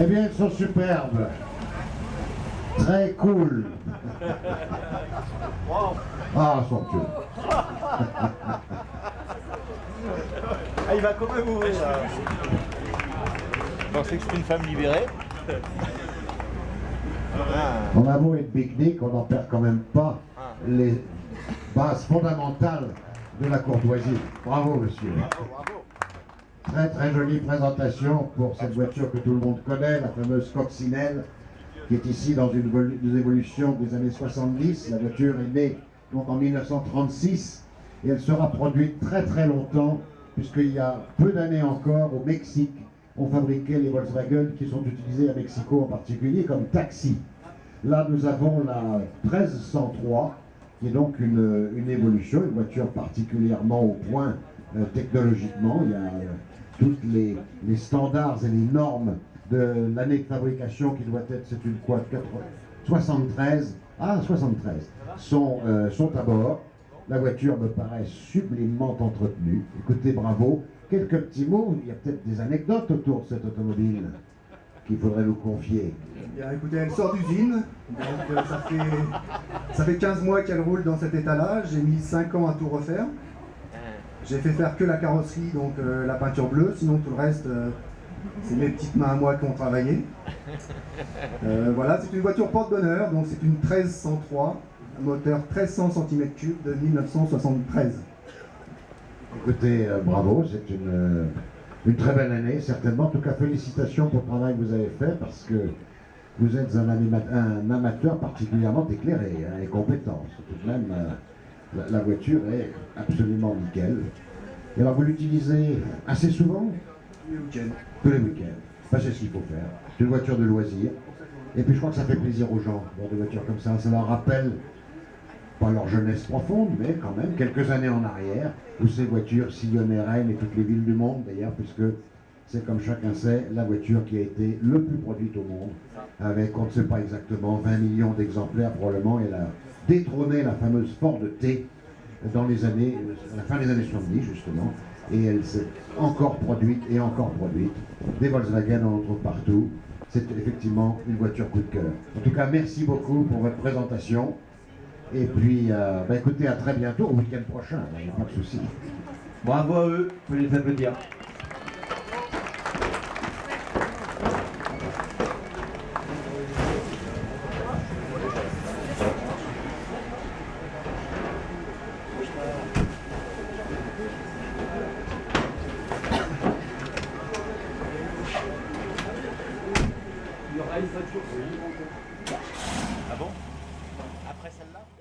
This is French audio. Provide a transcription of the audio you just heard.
Eh bien, ils sont superbes. Très cool. Ah, somptueux. Ah, il va quand même ouvrir. Je pensais que c'était une femme libérée. On a beau être pique-nique, on n'en perd quand même pas les bases fondamentales de la courtoisie. Bravo, monsieur. Bravo. Très très jolie présentation pour cette voiture que tout le monde connaît, la fameuse Coccinelle, qui est ici dans une évolution des années 70. La voiture est née donc en 1936 et elle sera produite très très longtemps, puisqu'il y a peu d'années encore, au Mexique, on fabriquait les Volkswagen qui sont utilisés à Mexico en particulier comme taxi. Là, nous avons la 1303, qui est donc une évolution, une voiture particulièrement au point technologiquement. Il y a tous les standards et les normes de l'année de fabrication qui doit être, c'est une quad 73, 73, sont à bord. La voiture me paraît sublimement entretenue. Écoutez, bravo. Quelques petits mots, il y a peut-être des anecdotes autour de cette automobile qu'il faudrait nous confier. Bien, écoutez, elle sort d'usine, donc ça fait 15 mois qu'elle roule dans cet état-là. J'ai mis 5 ans à tout refaire. J'ai fait faire que la carrosserie, donc la peinture bleue, sinon tout le reste, c'est mes petites mains à moi qui ont travaillé. Voilà, c'est une voiture porte-bonheur, donc c'est une 1303, un moteur 1300 cm3 de 1973. Écoutez, bravo, c'est une très belle année, certainement. En tout cas, félicitations pour le travail que vous avez fait, parce que vous êtes un amateur particulièrement éclairé et compétent. Tout de même, la voiture est absolument nickel. Et alors, vous l'utilisez assez souvent? Tous les week-ends. Tous les week-ends. Ben, c'est ce qu'il faut faire. C'est une voiture de loisir. Et puis, je crois que ça fait plaisir aux gens, voir des voitures comme ça. Ça leur rappelle, pas leur jeunesse profonde, mais quand même quelques années en arrière, où ces voitures sillonnaient Rennes et toutes les villes du monde, d'ailleurs, puisque c'est, comme chacun sait, la voiture qui a été le plus produite au monde, avec, on ne sait pas exactement, 20 millions d'exemplaires probablement. Elle a détrôné la fameuse Ford T dans les années, à la fin des années 70 justement, et elle s'est encore produite et encore produite. Des Volkswagen, on en trouve partout. C'est effectivement une voiture coup de cœur. En tout cas, merci beaucoup pour votre présentation. Et puis, écoutez, à très bientôt, au week-end prochain, il n'y a pas de souci. Bravo à eux, vous pouvez les applaudir. Il y aura une voiture. Ah bon? Après celle-là?